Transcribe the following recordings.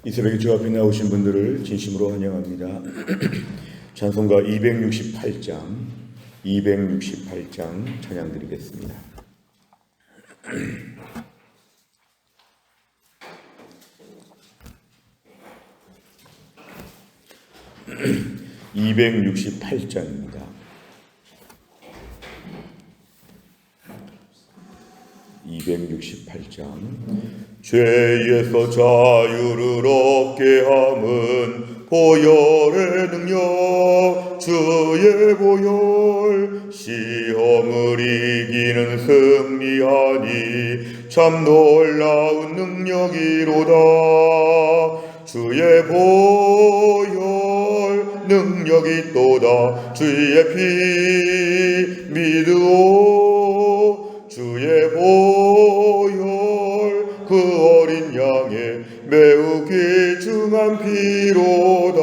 이 새벽에 저 앞에 나오신 분들을 진심으로 환영합니다. 찬송가 268장 찬양 드리겠습니다. 268장입니다. 268장. 죄에서 자유를 얻게 함은 보혈의 능력, 주의 보혈. 시험을 이기는 승리하니 참 놀라운 능력이로다. 주의 보혈 능력이 또다. 주의 피 믿으오. 주의 보혈 그 어린 양의 매우 귀중한 피로다.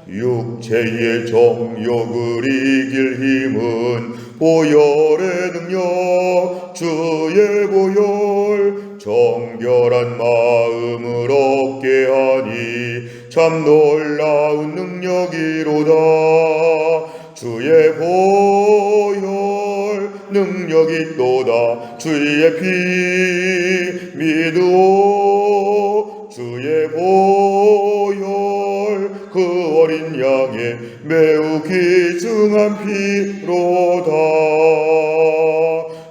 육체의 정욕을 이길 힘은 보혈의 능력, 주의 보혈. 정결한 마음을 얻게 하니 참 놀라운 능력이로다. 주의 보혈 능력이 또다. 주의 피 믿으오. 주의 보혈 그 어린 양의 매우 귀중한 피로다.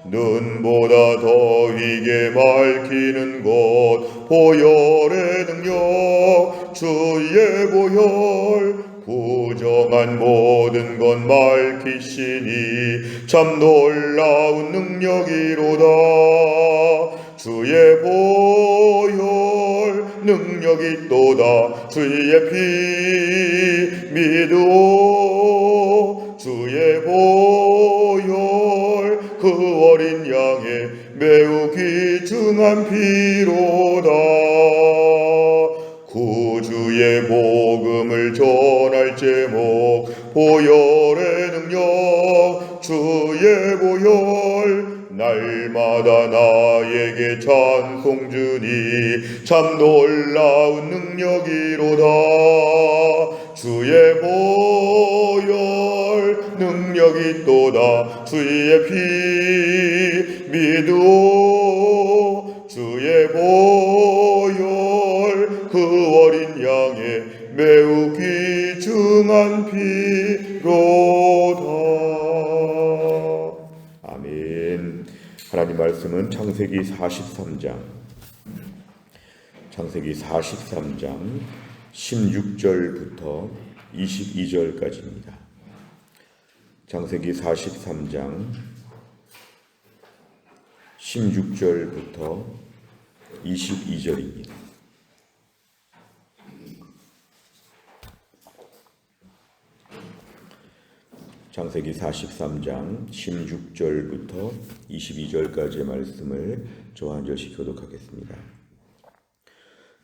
눈보다 더위게 맑히는 것 보혈의 능력, 주의 보혈. 부정한 모든 것 맑히시니 참 놀라운 능력이로다. 주의 보혈 능력이 또다. 주의 피 믿으오. 주의 보혈 그 어린 양의 매우 귀중한 피로다. 구주의 복음을 전할 제목 보혈의 능력, 주의 보혈. 날마다 나에게 찬송 주니 참 놀라운 능력이로다. 주의 보혈 능력이 또다. 주의 피 믿으오. 주의 보혈 그 어린 양의 매우 귀중한 피로다. 아멘. 하나님 말씀은 창세기 43장 16절부터 22절까지입니다. 창세기 43장 16절부터 22절입니다. 창세기 43장 16절부터 22절까지의 말씀을 저 한 절씩 교독하겠습니다.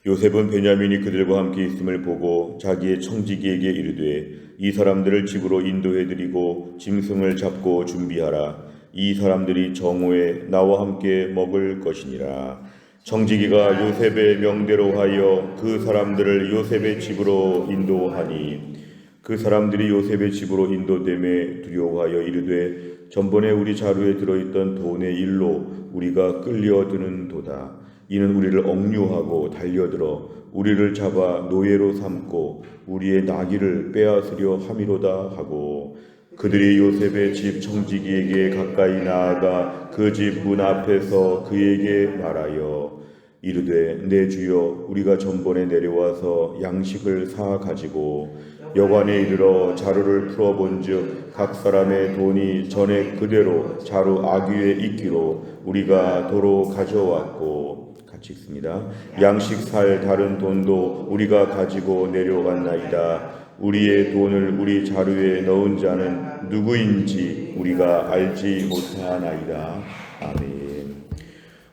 요셉은 베냐민이 그들과 함께 있음을 보고 자기의 청지기에게 이르되 이 사람들을 집으로 인도해드리고 짐승을 잡고 준비하라. 이 사람들이 정오에 나와 함께 먹을 것이니라. 청지기가 요셉의 명대로 하여 그 사람들을 요셉의 집으로 인도하니 그 사람들이 요셉의 집으로 인도됨에 두려워하여 이르되 전번에 우리 자루에 들어있던 돈의 일로 우리가 끌려드는도다. 이는 우리를 억류하고 달려들어 우리를 잡아 노예로 삼고 우리의 나귀를 빼앗으려 함이로다 하고 그들이 요셉의 집 청지기에게 가까이 나아가 그 집 문 앞에서 그에게 말하여 이르되 내 주여 우리가 전번에 내려와서 양식을 사 가지고 여관에 이르러 자루를 풀어본즉 각 사람의 돈이 전에 그대로 자루 아귀에 있기로 우리가 도로 가져왔고 같이 읽습니다. 양식 살 다른 돈도 우리가 가지고 내려갔나이다. 우리의 돈을 우리 자루에 넣은 자는 누구인지 우리가 알지 못하나이다. 아멘.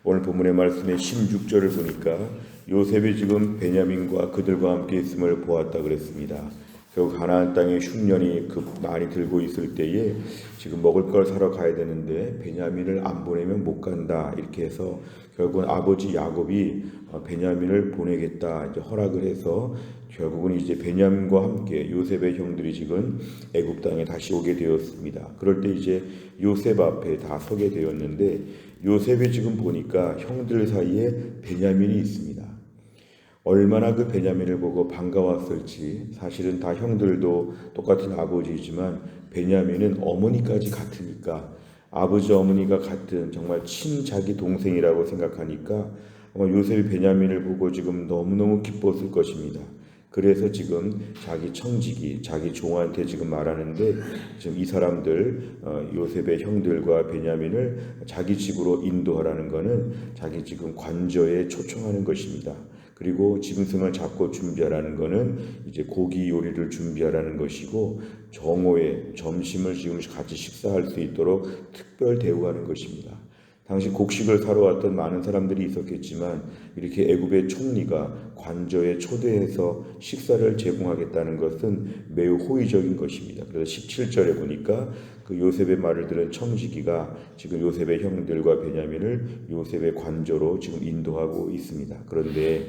오늘 본문의 말씀의 16절을 보니까 요셉이 지금 베냐민과 그들과 함께 있음을 보았다 그랬습니다. 결국 가나안 땅에 흉년이 많이 들고 있을 때에 지금 먹을 걸 사러 가야 되는데 베냐민을 안 보내면 못 간다 이렇게 해서 결국은 아버지 야곱이 베냐민을 보내겠다 이제 허락을 해서 결국은 이제 베냐민과 함께 요셉의 형들이 지금 애굽 땅에 다시 오게 되었습니다. 그럴 때 이제 요셉 앞에 다 서게 되었는데 요셉이 지금 보니까 형들 사이에 베냐민이 있습니다. 얼마나 그 베냐민을 보고 반가웠을지. 사실은 다 형들도 똑같은 아버지이지만 베냐민은 어머니까지 같으니까 아버지 어머니가 같은 정말 친자기 동생이라고 생각하니까 아마 요셉이 베냐민을 보고 지금 너무너무 기뻤을 것입니다. 그래서 지금 자기 청지기, 자기 종한테 지금 말하는데 지금 이 사람들 요셉의 형들과 베냐민을 자기 집으로 인도하라는 것은 자기 지금 관저에 초청하는 것입니다. 그리고 짐승을 잡고 준비하라는 것은 이제 고기 요리를 준비하라는 것이고 정오에 점심을 지금 같이 식사할 수 있도록 특별 대우하는 것입니다. 당시 곡식을 사러 왔던 많은 사람들이 있었겠지만 이렇게 애굽의 총리가 관저에 초대해서 식사를 제공하겠다는 것은 매우 호의적인 것입니다. 그래서 17절에 보니까 그 요셉의 말을 들은 청지기가 지금 요셉의 형들과 베냐민을 요셉의 관저로 지금 인도하고 있습니다. 그런데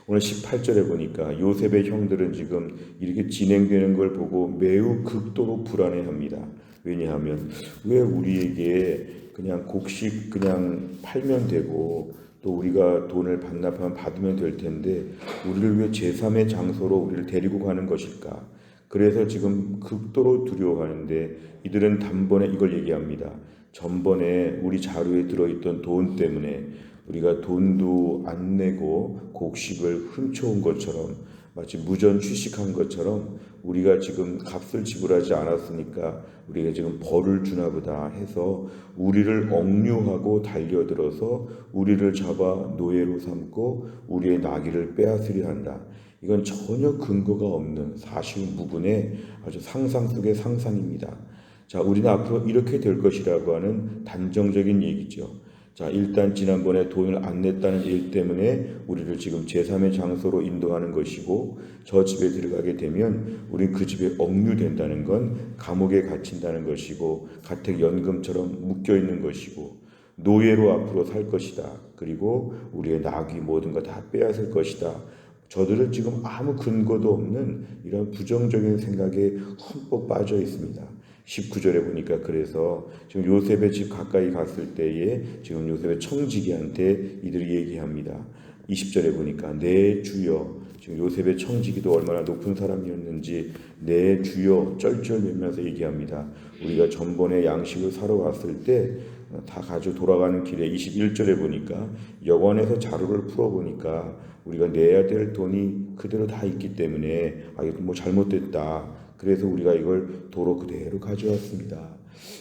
오늘 18절에 보니까 요셉의 형들은 지금 이렇게 진행되는 걸 보고 매우 극도로 불안해합니다. 왜냐하면 왜 우리에게 그냥 곡식 그냥 팔면 되고 또 우리가 돈을 반납하면 받으면 될 텐데 우리를 왜 제3의 장소로 우리를 데리고 가는 것일까? 그래서 지금 극도로 두려워하는데 이들은 단번에 이걸 얘기합니다. 전번에 우리 자루에 들어있던 돈 때문에 우리가 돈도 안 내고 곡식을 훔쳐온 것처럼 마치 무전 취식한 것처럼 우리가 지금 값을 지불하지 않았으니까 우리가 지금 벌을 주나 보다 해서 우리를 억류하고 달려들어서 우리를 잡아 노예로 삼고 우리의 나귀를 빼앗으려 한다. 이건 전혀 근거가 없는 사실 무근의 아주 상상 속의 상상입니다. 자, 우리는 앞으로 이렇게 될 것이라고 하는 단정적인 얘기죠. 자, 일단 지난번에 돈을 안 냈다는 일 때문에 우리를 지금 제3의 장소로 인도하는 것이고 저 집에 들어가게 되면 우린 그 집에 억류된다는 건 감옥에 갇힌다는 것이고 가택연금처럼 묶여있는 것이고 노예로 앞으로 살 것이다. 그리고 우리의 나귀 모든 거 다 빼앗을 것이다. 저들은 지금 아무 근거도 없는 이런 부정적인 생각에 흠뻑 빠져 있습니다. 19절에 보니까 그래서 지금 요셉의 집 가까이 갔을 때에 지금 요셉의 청지기한테 이들이 얘기합니다. 20절에 보니까 내 주여, 지금 요셉의 청지기도 얼마나 높은 사람이었는지 내 주여 쩔쩔매면서 얘기합니다. 우리가 전번에 양식을 사러 왔을 때 다 가지고 돌아가는 길에 21절에 보니까 여관에서 자루를 풀어보니까 우리가 내야 될 돈이 그대로 다 있기 때문에 이거 뭐 잘못됐다. 그래서 우리가 이걸 도로 그대로 가져왔습니다.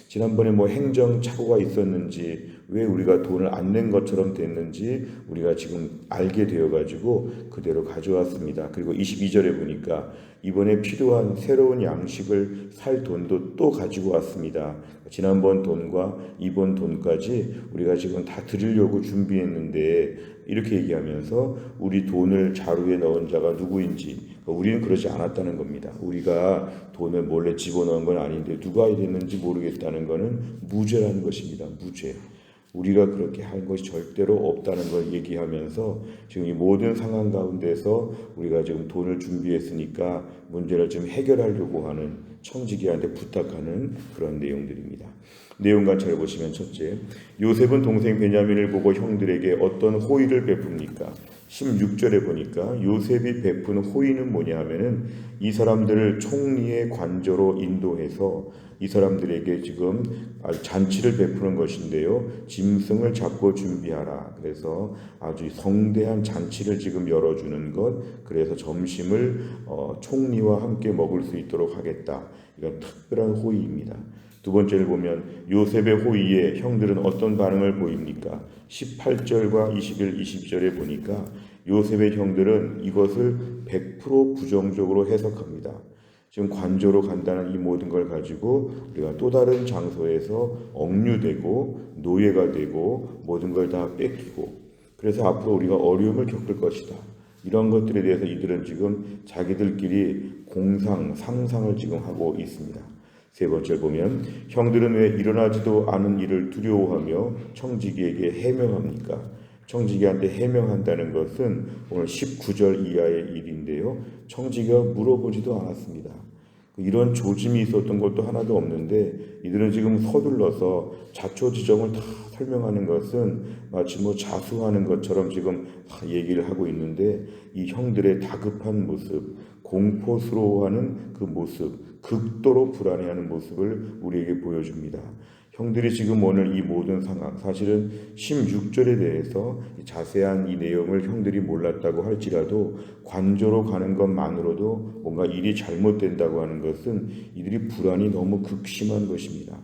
지난번에 뭐 행정 착오가 있었는지 왜 우리가 돈을 안 낸 것처럼 됐는지 우리가 지금 알게 되어가지고 그대로 가져왔습니다. 그리고 22절에 보니까 이번에 필요한 새로운 양식을 살 돈도 또 가지고 왔습니다. 지난번 돈과 이번 돈까지 우리가 지금 다 드리려고 준비했는데 이렇게 얘기하면서 우리 돈을 자루에 넣은 자가 누구인지 우리는 그러지 않았다는 겁니다. 우리가 돈을 몰래 집어넣은 건 아닌데 누가 이랬는지 모르겠다는 것은 무죄라는 것입니다. 무죄. 우리가 그렇게 한 것이 절대로 없다는 걸 얘기하면서 지금 이 모든 상황 가운데서 우리가 지금 돈을 준비했으니까 문제를 좀 해결하려고 하는 청지기한테 부탁하는 그런 내용들입니다. 내용 관찰해 보시면 첫째, 요셉은 동생 베냐민을 보고 형들에게 어떤 호의를 베풉니까? 16절에 보니까 요셉이 베푼 호의는 뭐냐 하면은 이 사람들을 총리의 관저로 인도해서 이 사람들에게 지금 잔치를 베푸는 것인데요. 짐승을 잡고 준비하라. 그래서 아주 성대한 잔치를 지금 열어주는 것. 그래서 점심을 총리와 함께 먹을 수 있도록 하겠다. 이건 특별한 호의입니다. 두 번째를 보면 요셉의 호의에 형들은 어떤 반응을 보입니까? 18절과 21, 20절에 보니까 요셉의 형들은 이것을 100% 부정적으로 해석합니다. 지금 관저로 간다는 이 모든 걸 가지고 우리가 또 다른 장소에서 억류되고 노예가 되고 모든 걸 다 뺏기고 그래서 앞으로 우리가 어려움을 겪을 것이다. 이런 것들에 대해서 이들은 지금 자기들끼리 상상을 지금 하고 있습니다. 세 번째 보면 형들은 왜 일어나지도 않은 일을 두려워하며 청지기에게 해명합니까? 청지기한테 해명한다는 것은 오늘 19절 이하의 일인데요. 청지기가 물어보지도 않았습니다. 이런 조짐이 있었던 것도 하나도 없는데 이들은 지금 서둘러서 자초지종을 다 설명하는 것은 마치 자수하는 것처럼 지금 얘기를 하고 있는데 이 형들의 다급한 모습, 공포스러워하는 그 모습, 극도로 불안해하는 모습을 우리에게 보여줍니다. 형들이 지금 오늘 이 모든 상황, 사실은 16절에 대해서 자세한 이 내용을 형들이 몰랐다고 할지라도 관조로 가는 것만으로도 뭔가 일이 잘못된다고 하는 것은 이들이 불안이 너무 극심한 것입니다.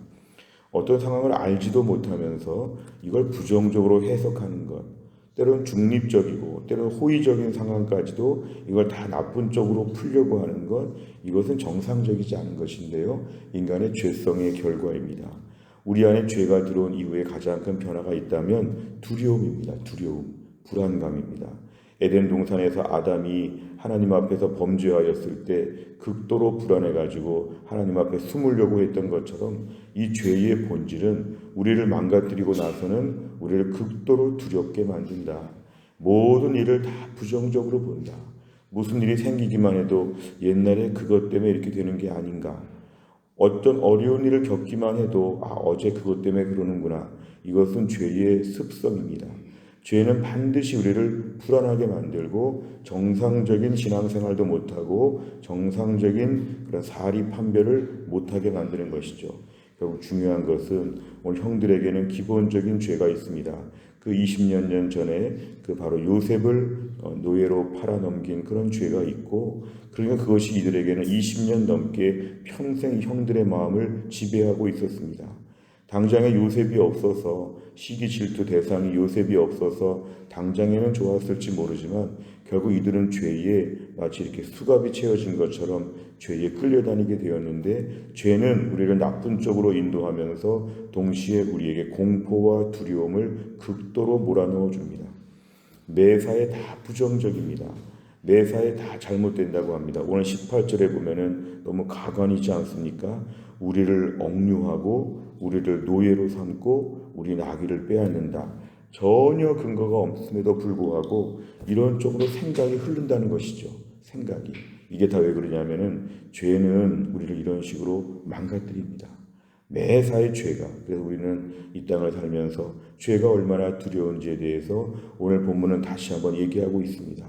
어떤 상황을 알지도 못하면서 이걸 부정적으로 해석하는 것, 때로는 중립적이고 때로는 호의적인 상황까지도 이걸 다 나쁜 쪽으로 풀려고 하는 것, 이것은 정상적이지 않은 것인데요. 인간의 죄성의 결과입니다. 우리 안에 죄가 들어온 이후에 가장 큰 변화가 있다면 두려움입니다. 두려움, 불안감입니다. 에덴 동산에서 아담이 하나님 앞에서 범죄하였을 때 극도로 불안해가지고 하나님 앞에 숨으려고 했던 것처럼 이 죄의 본질은 우리를 망가뜨리고 나서는 우리를 극도로 두렵게 만든다. 모든 일을 다 부정적으로 본다. 무슨 일이 생기기만 해도 옛날에 그것 때문에 이렇게 되는 게 아닌가. 어떤 어려운 일을 겪기만 해도 어제 그것 때문에 그러는구나. 이것은 죄의 습성입니다. 죄는 반드시 우리를 불안하게 만들고 정상적인 신앙생활도 못하고 정상적인 그런 사리 판별을 못하게 만드는 것이죠. 결국 중요한 것은 오늘 형들에게는 기본적인 죄가 있습니다. 그 20년 전에 그 바로 요셉을 노예로 팔아넘긴 그런 죄가 있고, 그러니까 그것이 이들에게는 20년 넘게 평생 형들의 마음을 지배하고 있었습니다. 당장에 요셉이 없어서, 시기 질투 대상이 요셉이 없어서 당장에는 좋았을지 모르지만 결국 이들은 죄에 마치 이렇게 수갑이 채워진 것처럼 죄에 끌려다니게 되었는데, 죄는 우리를 나쁜 쪽으로 인도하면서 동시에 우리에게 공포와 두려움을 극도로 몰아넣어 줍니다. 매사에 다 부정적입니다. 매사에 다 잘못된다고 합니다. 오늘 18절에 보면은 너무 가관이지 않습니까? 우리를 억류하고 우리를 노예로 삼고 우리 아기를 빼앗는다. 전혀 근거가 없음에도 불구하고 이런 쪽으로 생각이 흐른다는 것이죠. 생각이. 이게 다 왜 그러냐면은 죄는 우리를 이런 식으로 망가뜨립니다. 매사의 죄가. 그래서 우리는 이 땅을 살면서 죄가 얼마나 두려운지에 대해서 오늘 본문은 다시 한번 얘기하고 있습니다.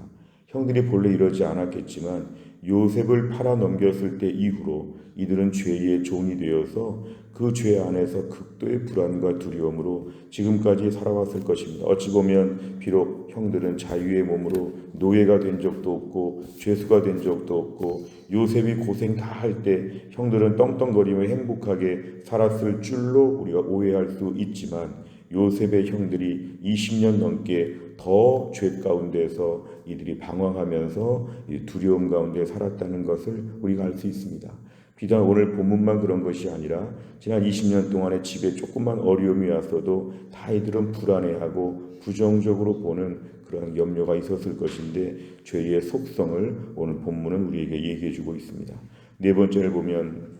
형들이 본래 이러지 않았겠지만 요셉을 팔아 넘겼을 때 이후로 이들은 죄의 종이 되어서 그 죄 안에서 극도의 불안과 두려움으로 지금까지 살아왔을 것입니다. 어찌 보면 비록 형들은 자유의 몸으로 노예가 된 적도 없고 죄수가 된 적도 없고 요셉이 고생 다 할 때 형들은 떵떵거리며 행복하게 살았을 줄로 우리가 오해할 수 있지만 요셉의 형들이 20년 넘게 더 죄 가운데서 이들이 방황하면서 두려움 가운데 살았다는 것을 우리가 알 수 있습니다. 비단 오늘 본문만 그런 것이 아니라 지난 20년 동안에 집에 조금만 어려움이 왔어도 다 이들은 불안해하고 부정적으로 보는 그런 염려가 있었을 것인데 죄의 속성을 오늘 본문은 우리에게 얘기해주고 있습니다. 네 번째를 보면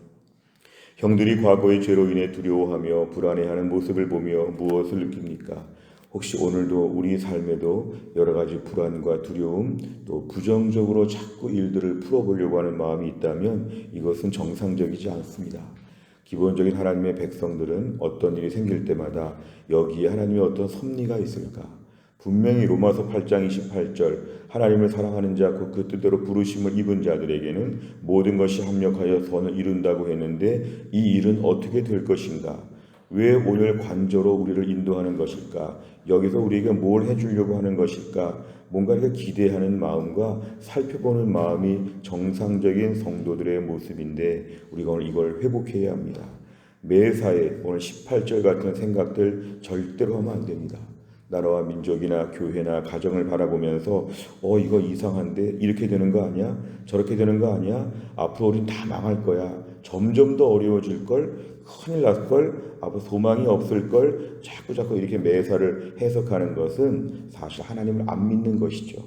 형들이 과거의 죄로 인해 두려워하며 불안해하는 모습을 보며 무엇을 느낍니까? 혹시 오늘도 우리 삶에도 여러 가지 불안과 두려움, 또 부정적으로 자꾸 일들을 풀어보려고 하는 마음이 있다면 이것은 정상적이지 않습니다. 기본적인 하나님의 백성들은 어떤 일이 생길 때마다 여기에 하나님의 어떤 섭리가 있을까? 분명히 로마서 8장 28절 하나님을 사랑하는 자 곧 그 뜻대로 부르심을 입은 자들에게는 모든 것이 합력하여 선을 이룬다고 했는데 이 일은 어떻게 될 것인가? 왜 오늘 관저로 우리를 인도하는 것일까? 여기서 우리에게 뭘 해주려고 하는 것일까? 뭔가 이렇게 기대하는 마음과 살펴보는 마음이 정상적인 성도들의 모습인데 우리가 오늘 이걸 회복해야 합니다. 매사에 오늘 18절 같은 생각들 절대로 하면 안 됩니다. 나라와 민족이나 교회나 가정을 바라보면서 이거 이상한데 이렇게 되는 거 아니야? 저렇게 되는 거 아니야? 앞으로 우린 다 망할 거야. 점점 더 어려워질 걸, 큰일 날 걸, 앞으로 소망이 없을 걸 자꾸 이렇게 매사를 해석하는 것은 사실 하나님을 안 믿는 것이죠.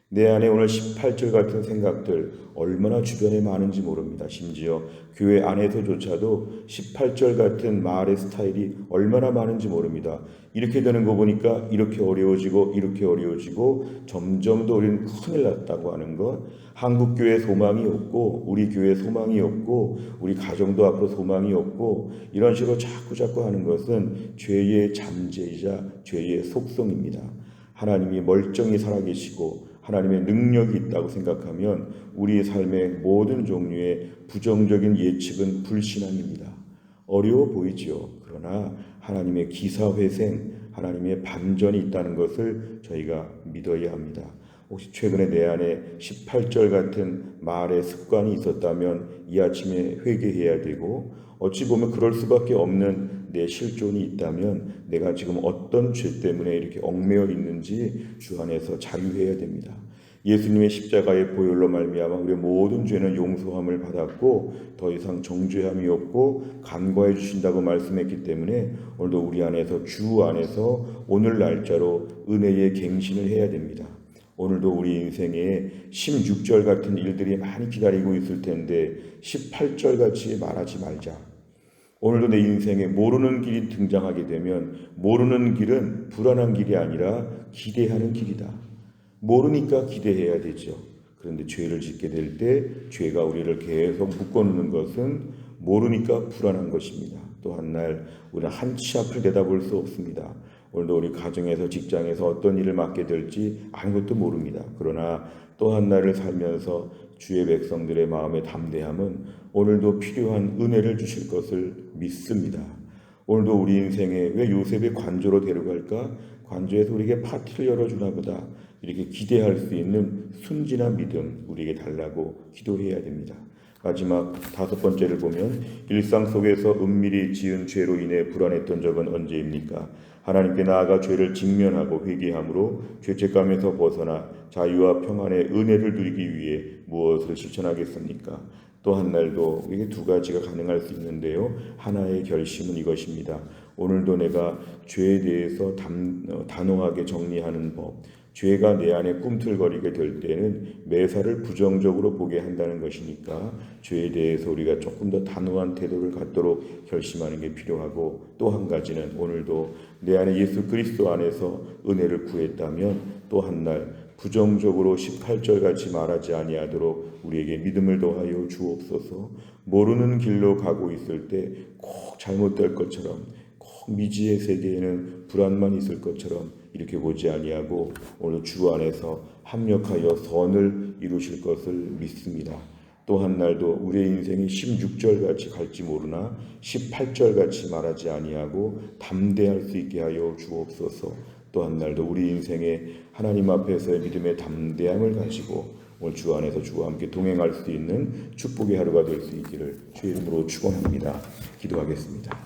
내 안에 오늘 18절 같은 생각들 얼마나 주변에 많은지 모릅니다. 심지어 교회 안에서조차도 18절 같은 말의 스타일이 얼마나 많은지 모릅니다. 이렇게 되는 거 보니까 이렇게 어려워지고 점점 더 우리는 큰일 났다고 하는 것, 한국교회 소망이 없고 우리 교회 소망이 없고 우리 가정도 앞으로 소망이 없고 이런 식으로 자꾸 하는 것은 죄의 잠재이자 죄의 속성입니다. 하나님이 멀쩡히 살아계시고 하나님의 능력이 있다고 생각하면 우리의 삶의 모든 종류의 부정적인 예측은 불신앙입니다. 어려워 보이지요. 그러나 하나님의 기사회생, 하나님의 반전이 있다는 것을 저희가 믿어야 합니다. 혹시 최근에 내 안에 18절 같은 말의 습관이 있었다면 이 아침에 회개해야 되고, 어찌 보면 그럴 수밖에 없는 내 실존이 있다면 내가 지금 어떤 죄 때문에 이렇게 얽매여 있는지 주 안에서 자유해야 됩니다. 예수님의 십자가의 보혈로 말미암아 우리의 모든 죄는 용서함을 받았고 더 이상 정죄함이 없고 간과해 주신다고 말씀했기 때문에 오늘도 우리 안에서 주 안에서 오늘 날짜로 은혜의 갱신을 해야 됩니다. 오늘도 우리 인생에 16절 같은 일들이 많이 기다리고 있을 텐데 18절 같이 말하지 말자. 오늘도 내 인생에 모르는 길이 등장하게 되면 모르는 길은 불안한 길이 아니라 기대하는 길이다. 모르니까 기대해야 되죠. 그런데 죄를 짓게 될 때 죄가 우리를 계속 묶어놓는 것은 모르니까 불안한 것입니다. 또 한 날 우리는 한치 앞을 내다볼 수 없습니다. 오늘도 우리 가정에서 직장에서 어떤 일을 맡게 될지 아무것도 모릅니다. 그러나 또 한 날을 살면서 주의 백성들의 마음의 담대함은 오늘도 필요한 은혜를 주실 것을 믿습니다. 오늘도 우리 인생에 왜 요셉의 관조로 데려갈까? 관조에서 우리에게 파티를 열어주나 보다. 이렇게 기대할 수 있는 순진한 믿음 우리에게 달라고 기도해야 됩니다. 마지막 5번째를 보면 일상 속에서 은밀히 지은 죄로 인해 불안했던 적은 언제입니까? 하나님께 나아가 죄를 직면하고 회개함으로 죄책감에서 벗어나 자유와 평안의 은혜를 누리기 위해 무엇을 실천하겠습니까? 또 한 날도 이게 두 가지가 가능할 수 있는데요. 하나의 결심은 이것입니다. 오늘도 내가 죄에 대해서 단호하게 정리하는 법, 죄가 내 안에 꿈틀거리게 될 때는 매사를 부정적으로 보게 한다는 것이니까 죄에 대해서 우리가 조금 더 단호한 태도를 갖도록 결심하는 게 필요하고, 또 한 가지는 오늘도 내 안에 예수 그리스도 안에서 은혜를 구했다면 또 한 날 부정적으로 18절 같이 말하지 아니하도록 우리에게 믿음을 더하여 주옵소서. 모르는 길로 가고 있을 때 꼭 잘못될 것처럼, 꼭 미지의 세계에는 불안만 있을 것처럼 이렇게 보지 아니하고 오늘 주 안에서 합력하여 선을 이루실 것을 믿습니다. 또 한 날도 우리의 인생이 16절 같이 갈지 모르나 18절 같이 말하지 아니하고 담대할 수 있게 하여 주옵소서. 또 한 날도 우리 인생에 하나님 앞에서의 믿음의 담대함을 가지고 오늘 주 안에서 주와 함께 동행할 수 있는 축복의 하루가 될 수 있기를 주의 이름으로 축원합니다. 기도하겠습니다.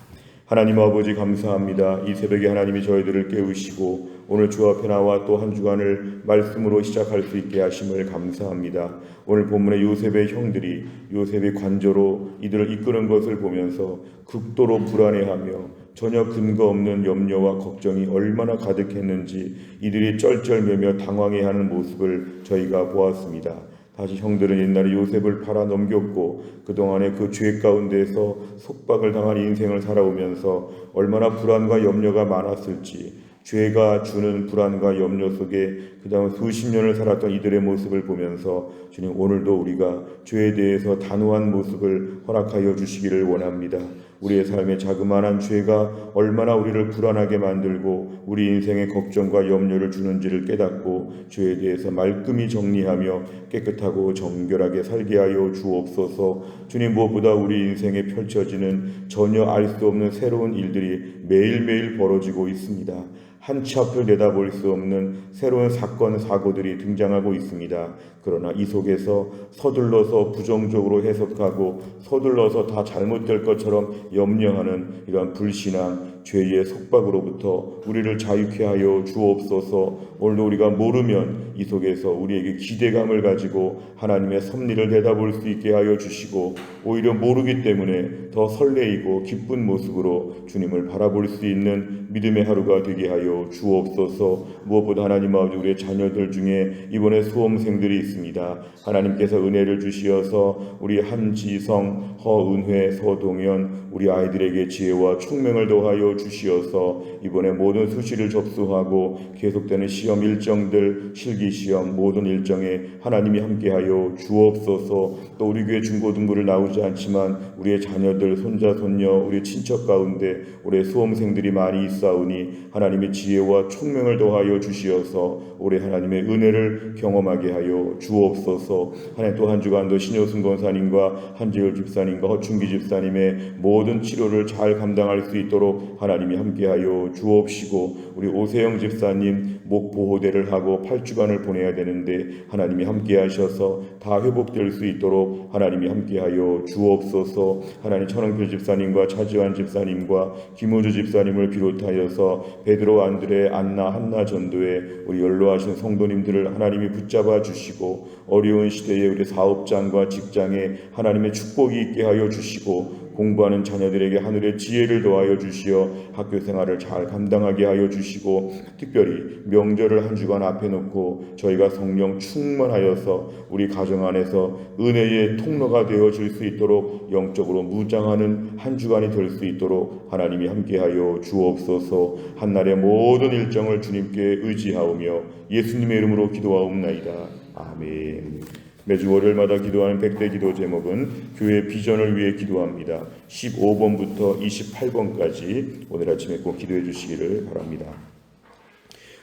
하나님 아버지 감사합니다. 이 새벽에 하나님이 저희들을 깨우시고 오늘 주 앞에 나와 또 한 주간을 말씀으로 시작할 수 있게 하심을 감사합니다. 오늘 본문의 요셉의 형들이 요셉의 관저로 이들을 이끄는 것을 보면서 극도로 불안해하며 전혀 근거 없는 염려와 걱정이 얼마나 가득했는지 이들이 쩔쩔매며 당황해하는 모습을 저희가 보았습니다. 다시 형들은 옛날에 요셉을 팔아 넘겼고 그동안의 그 죄 가운데서 속박을 당한 인생을 살아오면서 얼마나 불안과 염려가 많았을지, 죄가 주는 불안과 염려 속에 그다음 수십 년을 살았던 이들의 모습을 보면서 주님, 오늘도 우리가 죄에 대해서 단호한 모습을 허락하여 주시기를 원합니다. 우리의 삶의 자그마한 죄가 얼마나 우리를 불안하게 만들고 우리 인생에 걱정과 염려를 주는지를 깨닫고 죄에 대해서 말끔히 정리하며 깨끗하고 정결하게 살게 하여 주옵소서. 주님, 무엇보다 우리 인생에 펼쳐지는 전혀 알 수 없는 새로운 일들이 매일매일 벌어지고 있습니다. 한치 앞을 내다볼 수 없는 새로운 사건, 사고들이 등장하고 있습니다. 그러나 이 속에서 서둘러서 부정적으로 해석하고 서둘러서 다 잘못될 것처럼 염려하는 이러한 불신앙, 죄의 속박으로부터 우리를 자유케 하여 주옵소서. 오늘도 우리가 모르면 이 속에서 우리에게 기대감을 가지고 하나님의 섭리를 내다볼 수 있게 하여 주시고, 오히려 모르기 때문에 더 설레이고 기쁜 모습으로 주님을 바라볼 수 있는 믿음의 하루가 되게 하여 주옵소서. 무엇보다 하나님 아버지, 우리의 자녀들 중에 이번에 수험생들이 있습니다. 하나님께서 은혜를 주시어서 우리 한지성, 허은회, 서동현 우리 아이들에게 지혜와 총명을 더하여 주시어서 이번에 모든 수시를 접수하고 계속되는 시험 일정들, 실기시험 모든 일정에 하나님이 함께하여 주옵소서. 또 우리 교회 중고등부를 나오지 않지만 우리의 자녀들, 손자, 손녀, 우리 친척 가운데 올해 수험생들이 많이 있사오니 하나님의 지혜와 총명을 더하여 주시어서 올해 하나님의 은혜를 경험하게 하여 주옵소서. 하나님, 또 한 주간도 신효승 권사님과 한재열 집사님과 허춘기 집사님의 모든 치료를 잘 감당할 수 있도록 하나님이 함께하여 주옵시고, 우리 오세영 집사님 목 보호대를 하고 8주간을 보내야 되는데 하나님이 함께하셔서 다 회복될 수 있도록 하나님이 함께하여 주옵소서. 하나님, 천흥필 집사님과 차지환 집사님과 김우주 집사님을 비롯하여서 베드로, 안드레, 안나, 한나 전도에 우리 연로하신 성도님들을 하나님이 붙잡아 주시고, 어려운 시대에 우리 사업장과 직장에 하나님의 축복이 있게 하여 주시고, 공부하는 자녀들에게 하늘의 지혜를 더하여 주시어 학교 생활을 잘 감당하게 하여 주시고, 특별히 명절을 한 주간 앞에 놓고 저희가 성령 충만하여서 우리 가정 안에서 은혜의 통로가 되어질 수 있도록 영적으로 무장하는 한 주간이 될 수 있도록 하나님이 함께하여 주옵소서. 한날의 모든 일정을 주님께 의지하오며 예수님의 이름으로 기도하옵나이다. 아멘. 매주 월요일마다 기도하는 100대 기도 제목은 교회 비전을 위해 기도합니다. 15번부터 28번까지 오늘 아침에 꼭 기도해 주시기를 바랍니다.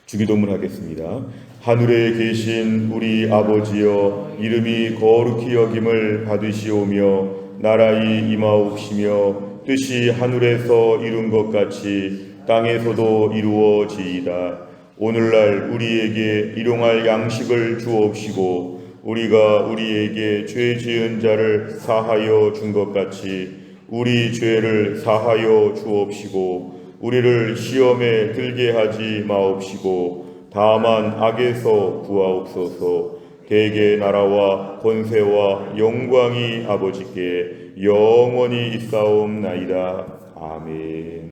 주기도문 하겠습니다. 하늘에 계신 우리 아버지여, 이름이 거룩히 여김을 받으시오며 나라의 임하옵시며 뜻이 하늘에서 이룬 것 같이 땅에서도 이루어지이다. 오늘날 우리에게 일용할 양식을 주옵시고, 우리가 우리에게 죄 지은 자를 사하여 준 것 같이 우리 죄를 사하여 주옵시고, 우리를 시험에 들게 하지 마옵시고 다만 악에서 구하옵소서. 대개 나라와 권세와 영광이 아버지께 영원히 있사옵나이다. 아멘.